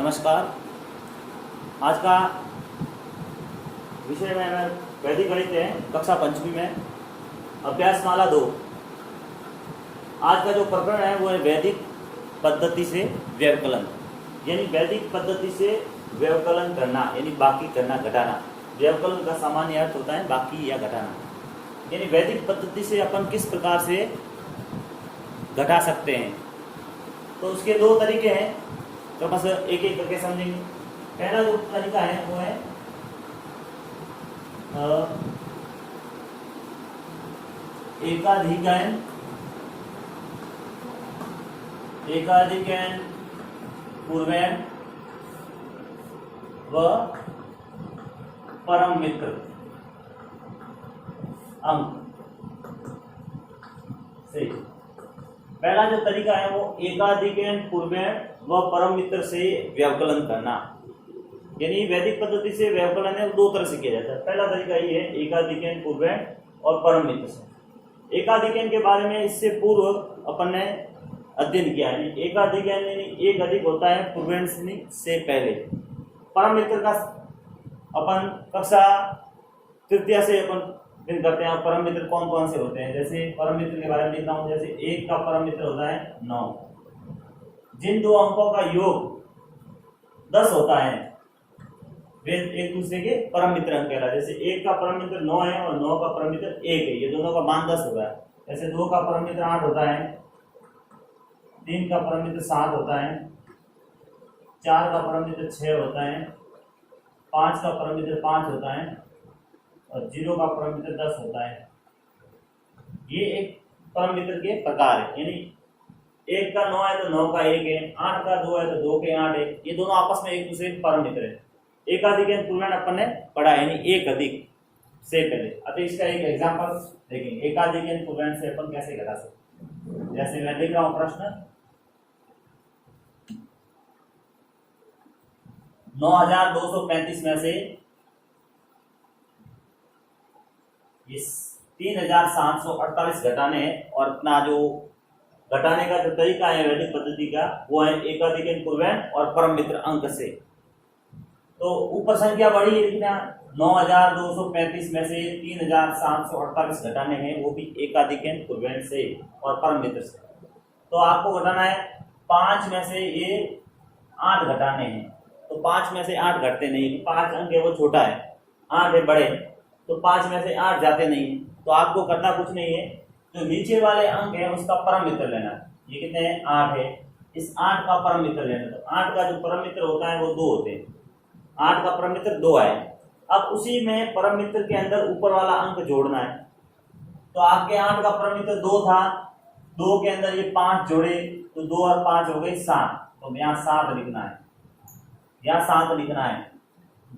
नमस्कार। आज का विषय में वैदिक गणित है, कक्षा पंचमी में अभ्यासमाला 2। आज का जो प्रकरण है वो है वैदिक पद्धति से व्यवकलन, यानी वैदिक पद्धति से व्यवकलन करना, यानी बाकी करना, घटाना। व्यवकलन का सामान्य अर्थ होता है बाकी या घटाना, यानी वैदिक पद्धति से अपन किस प्रकार से घटा सकते हैं। तो उसके दो तरीके हैं, तो बस एक एक करके समझेंगे। पहला जो तरीका है वो है एकाधिकरण पूर्वैण व परम मित्र अंक से। पहला जो तरीका है वो एकाधिकरण पूर्वैण व परम मित्र से व्यवकलन करना, यानी वैदिक पद्धति से व्यवकलन है वो दो तरह से किया जाता है। पहला तरीका ये है एकाधिकरण पूर्वैण और परम मित्र से। एकाधिकरण के बारे में इससे पूर्व अपन ने अध्ययन किया है। एकाधिकरण यानी एक अधिक होता है पूर्वैण से पहले। परम मित्र का अपन कक्षा तृतीया से अपन दिन करते हैं। परम मित्र कौन कौन से होते हैं, जैसे परम मित्र के बारे में लिखता हूँ। जैसे एक का परम मित्र होता है 9, जिन दो अंकों का योग 10 होता है वे एक दूसरे के परम मित्र अंक कहलाते हैं। जैसे एक का परम मित्र 9 है और 9 का परम मित्र 1 है, ये दोनों का मान 10 होता है। जैसे 2 का परम मित्र 8 होता है, 3 का परम मित्र 7 होता है, 4 का परम मित्र 6 होता है, 5 का परम मित्र 5 होता है और 0 का परम मित्र 10 होता है। ये एक परम मित्र के प्रकार है, यानी 1 का 9 है तो 9 का 1 है, 8 का 2 है तो 2 के 8 है। ये दोनों आपस में एक दूसरे के परम मित्र है। एकाधिकरण पूर्वैण अपन ने पढ़ा, यानी एक अधिक से पहले। अब इसका एक एग्जांपल देखेंगे, एकाधिकरण पूर्वैण से अपन कैसे घटा सकते। जैसे मैं लिख रहा हूं प्रश्न, 9235 में से इस 3748 घटाने हैं, और अपना जो घटाने का जो तरीका है वैदिक पद्धति का वो है एकाधिकरण पूर्वैण और परम मित्र अंक से। तो ऊपर संख्या बड़ी है, लिखना 9235 में से 3748 घटाने हैं, वो भी एकाधिकरण पूर्वैण से और परम मित्र से। तो आपको घटाना है 5 में से ये 8 घटाने हैं। तो 5 में से 8 घटते नहीं, 5 अंक है वो छोटा है, 8 है बड़े, तो 5 में से 8 जाते नहीं है। तो आपको करना कुछ नहीं है, जो नीचे वाले अंक है उसका परम मित्र लेना। ये कितने हैं, 8 है, इस 8 का परम मित्र लेना। तो 8 का जो परम मित्र होता है वो 2 होते हैं, 8 का परम मित्र 2 आए। अब उसी में परम मित्र के अंदर ऊपर वाला अंक जोड़ना है। तो आपके 8 का परम मित्र 2 था, 2 के अंदर ये 5 जोड़े तो 2 और 5 हो गए 7। तो यहाँ 7 लिखना है, यहाँ 7 लिखना है।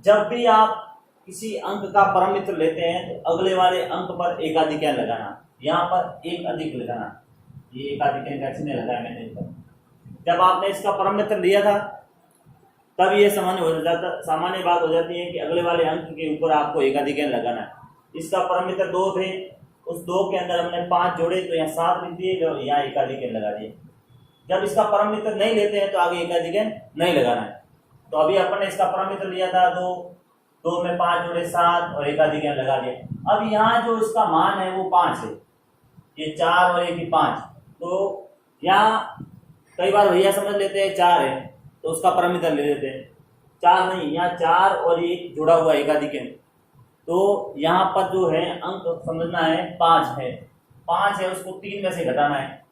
जब भी आप किसी अंक का परम मित्र लेते हैं तो अगले वाले अंक पर एकाधिकरण लगाना, यहाँ पर एक अधिक लगाना। ये एकाधिकरण का चिन्ह लगाया मैंने इस पर। जब आपने इसका परम मित्र लिया था तब ये सामान्य बात हो जाती है कि अगले वाले अंक के ऊपर आपको एकाधिकरण लगाना है। इसका परम मित्र 2 थे, उस 2 के अंदर हमने 5 जोड़े तो यहाँ 7 लिख दिए, जो यहाँ एकाधिकरण लगा दिए। जब इसका परम मित्र नहीं लेते हैं तो आगे एकाधिकरण नहीं लगाना है। तो अभी अपन ने इसका परम मित्र लिया था 2 में 5 जोड़े 7 और एकाधिकरण लगा दिया। अब यहाँ जो इसका मान है वो 5 है, ये 4 और 1 5। तो यहाँ कई बार भैया समझ लेते हैं 4 है तो उसका परम मित्र ले लेते हैं, 4 नहीं, यहाँ 4 और 1 जुड़ा हुआ एकाधिकरण। तो यहाँ पर जो है अंक समझना है 5 है, 5 है उसको 3 में से घटाना है।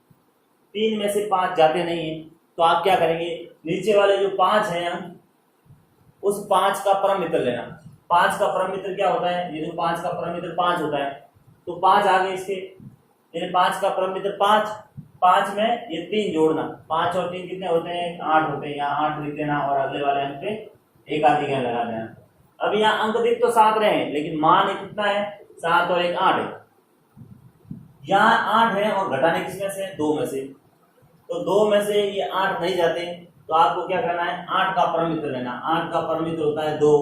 3 में से 5 जाते नहीं है, तो आप क्या करेंगे, नीचे वाले जो 5 है अंक उस 5 का परम मित्र लेना। 5 का परम मित्र क्या होता है, ये जो 5 का परम मित्र 5 होता है, तो 5 आगे इसके, यानी 5 का परम मित्र 5 में ये 3 जोड़ना। 5 और 3 कितने होते हैं, 8 होते हैं। यहाँ 8 लिख देना और अगले वाले अंक पे एकाधिकरण लगा देना। अब यहाँ अंक दिख तो 7 रहे हैं लेकिन मान कितना है, 7 और 1 8 है। यहाँ 8 है और घटाने किसमें से, 2 में से। तो 2 में से ये 8 नहीं जाते, तो आपको क्या करना है, 8 का परम मित्र लेना। 8 का परम मित्र होता है 2,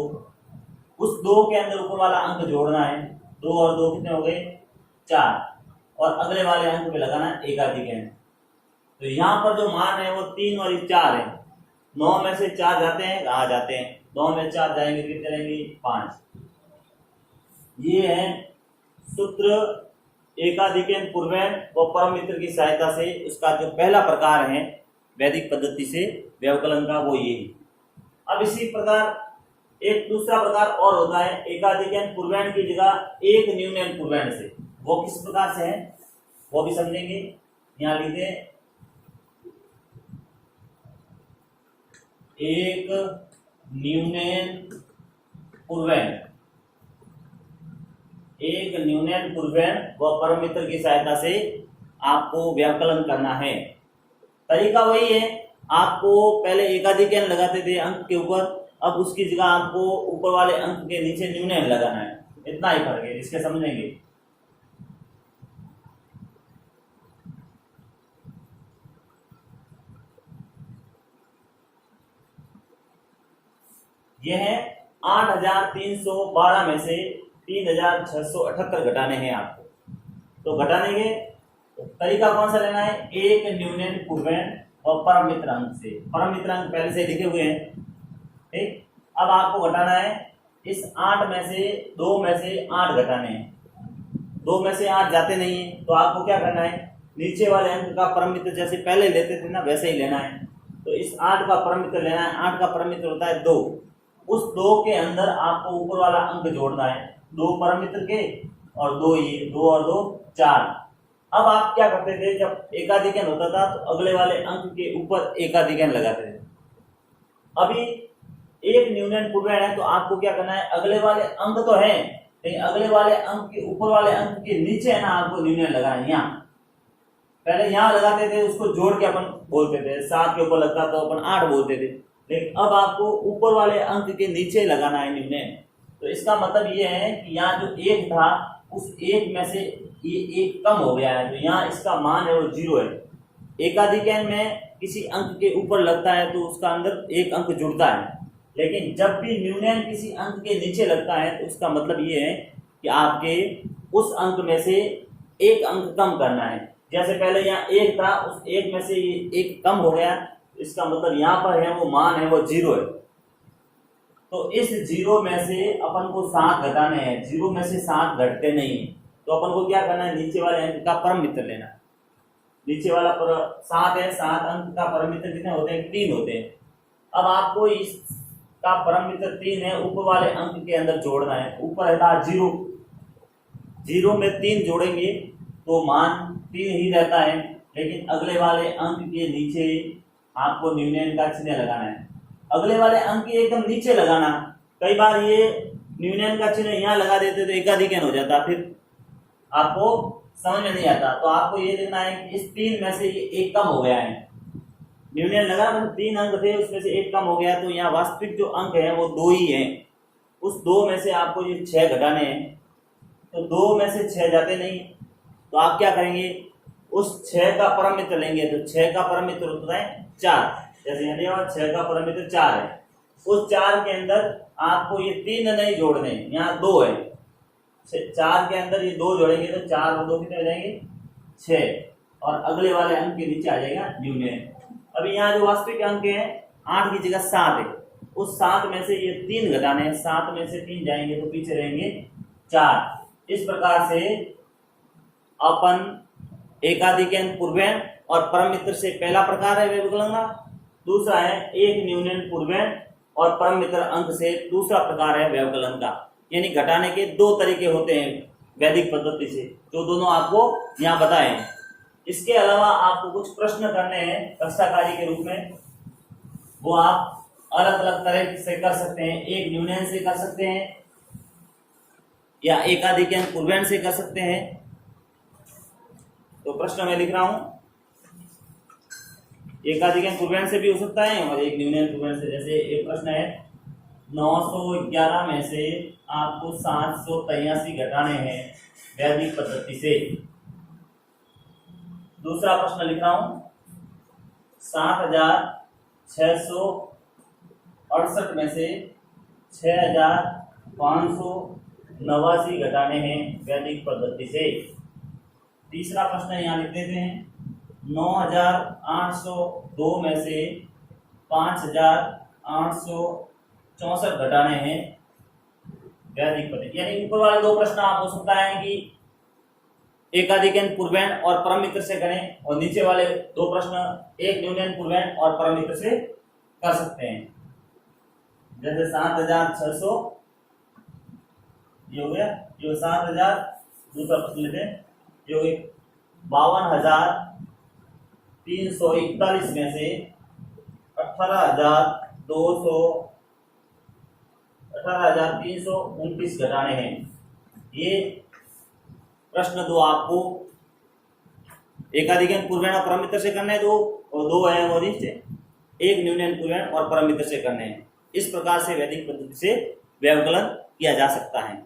उस 2 के अंदर ऊपर वाला अंक जोड़ना है। 2 और 2 कितने हो गए, 4, और अगले वाले अंक पे लगाना एकाधिकरण। तो यहाँ पर जो मान है वो 3 और 4 है, 9 में से 4 जाते हैं, कहाँ जाते हैं, 9 में 4 जाएंगे कितने रहेंगे 5। ये है सूत्र एकाधिकन पूर्वैन व परम मित्र की सहायता से उसका जो पहला प्रकार है वैदिक पद्धति से व्यवकलन का, वो ये है। अब इसी प्रकार एक दूसरा प्रकार और होता है एकाधिकन पूर्वैन की जगह एक न्यूनन पूर्वैन से। वो किस प्रकार से है वो भी समझेंगे। यहाँ लिखते हैं एक न्यूनन पूर्वैन, एक न्यूनन पूर्वैन व परम मित्र की सहायता से आपको व्यवकलन करना है। तरीका वही है, आपको पहले एकाधिकन लगाते थे अंक के ऊपर, अब उसकी जगह आपको ऊपर वाले अंक के नीचे न्यूनन लगाना है। इतना ही फर्क है, इसके समझेंगे। यह है 8312 में से 3678 घटाने हैं आपको। तो घटाने के तरीका कौन सा लेना है, एक न्यूनन पूर्वैन और परम मित्र अंक से। परम मित्र अंक पहले से लिखे हुए हैं, ठीक। अब आपको घटाना है इस 8 में से 2 में से 8 घटाने हैं। 2 में से 8 जाते नहीं है, तो आपको क्या करना है, नीचे वाले अंक का परम मित्र जैसे पहले लेते थे ना वैसे ही लेना है। तो इस 8 का परम मित्र लेना है। 8 का परम मित्र होता है 2। उस 2 के अंदर आपको ऊपर वाला अंक जोड़ना है, 2 परम मित्र के और 2 ये, 2 और 2 4। अब आप क्या करते थे, जब एकाधिकन होता था तो अगले वाले अंक के ऊपर एकाधिकन लगाते थे। अभी एक न्यूनन पूर्वैन है तो आपको क्या करना है, अगले वाले अंक तो है लेकिन अगले वाले अंक के ऊपर वाले अंक के नीचे है ना आपको न्यूनन लगाना है। यहाँ पहले यहाँ लगाते थे, उसको जोड़ के अपन बोलते थे, 7 के ऊपर लगता तो अपन 8 बोलते थे, लेकिन अब आपको ऊपर वाले अंक के नीचे लगाना है न्यूनन। तो इसका मतलब ये है कि यहाँ जो 1 था उस 1 में से ये 1 कम हो गया है, तो यहाँ इसका मान है वो 0 है। एकाधिकन में किसी अंक के ऊपर लगता है तो उसका अंदर 1 अंक जुड़ता है, लेकिन जब भी न्यूनन किसी अंक के नीचे लगता है तो उसका मतलब ये है कि आपके उस अंक में से 1 अंक कम करना है। जैसे पहले यहाँ 1 था, उस 1 में से ये 1 कम हो गया, इसका मतलब यहाँ पर है वो मान है वो 0 है। तो इस 0 में से अपन को 7 घटाने हैं। 0 में से 7 घटते नहीं है, तो अपन को क्या करना है, नीचे वाले अंक का परम मित्र लेना है। नीचे वाला 7 है, 7 अंक का परम मित्र कितने होते हैं, 3 होते हैं। अब आपको इसका परम मित्र 3 है, ऊपर वाले अंक के अंदर जोड़ना है। ऊपर था 0, 0 में 3 जोड़ेंगे तो मान 3 ही रहता है, लेकिन अगले वाले अंक के नीचे आपको न्यूनन का चिन्ह लगाना है। अगले वाले अंक के एकदम नीचे लगाना। कई बार ये न्यूनन का चिन्ह यहाँ लगा देते तो एकाधिकन हो जाता, फिर आपको समझ में नहीं आता। तो आपको ये देखना है कि इस 3 में से ये 1 कम हो गया है। न्यूनन लगा तो 3 अंक थे, उसमें से 1 कम हो गया, तो यहाँ वास्तविक जो अंक है वो 2 ही है। उस 2 में से आपको ये 6 घटाने हैं, तो 2 में से 6 जाते नहीं, तो आप क्या करेंगे, उस 6 का परम मित्र लेंगे। तो 6 का परम मित्र होता है 4, जैसे यहाँ 6 का परम मित्र 4 है। उस 4 के अंदर आपको ये 3 नहीं जोड़ने, यहाँ 2 है। 4 के अंदर ये 2 जोड़ेंगे तो 4 और 2 कितने हो जाएंगे, 6, और अगले वाले अंक के नीचे आ जाएगा न्यूनन। अभी यहाँ जो वास्तविक अंक है 8 की जगह 7 है, उस 7 में से ये 3 घटाने हैं। 7 में से 3 जाएंगे तो पीछे रहेंगे 4। इस प्रकार से अपन एकाधिकन पूर्वैन और परम मित्र से पहला प्रकार है व्यवकलन का, दूसरा है एक न्यूनन पूर्वैन और परम मित्र अंक से दूसरा प्रकार है व्यवकलन का। यानी घटाने के 2 तरीके होते हैं वैदिक पद्धति से, जो दोनों आपको यहाँ बताए हैं। इसके अलावा आपको कुछ प्रश्न करने हैं कक्षा कार्य के रूप में, वो आप अलग अलग तरह से कर सकते हैं। एक न्यूनन से कर सकते हैं या एकाधिकन पूर्वैन से कर सकते हैं। तो प्रश्न मैं लिख रहा हूं, एकाधिकन पूर्वैन से भी हो सकता है और एक न्यूनन पूर्वैन से। जैसे एक प्रश्न है 911 में से आपको 783 घटाने हैं वैदिक पद्धति से। दूसरा प्रश्न लिख रहा हूं 7668 में से 6589 घटाने हैं वैदिक पद्धति से। तीसरा प्रश्न यहाँ लिख देते हैं 9802 में से 5864 घटाने हैं वैदिक पद्धति। यानी ऊपर वाले दो प्रश्न आप हो सकता है कि एकाधिकन पूर्वैन और परम मित्र से करें, और नीचे वाले दो प्रश्न एक न्यूनन पूर्वैन और परम मित्र से कर सकते हैं। जैसे 7600 ये हो गया, ये 7000, दूसरा प्रश्न लेते हैं, ये हो गया 52,341 में से 18,329 घटाने हैं। ये प्रश्न दो आपको एकाधिकन पूर्वैन और परम मित्र से करने दो, और दो है वो एक न्यूनन पूर्वैन और परम मित्र से करने हैं। इस प्रकार से वैदिक पद्धति से व्यवकलन किया जा सकता है।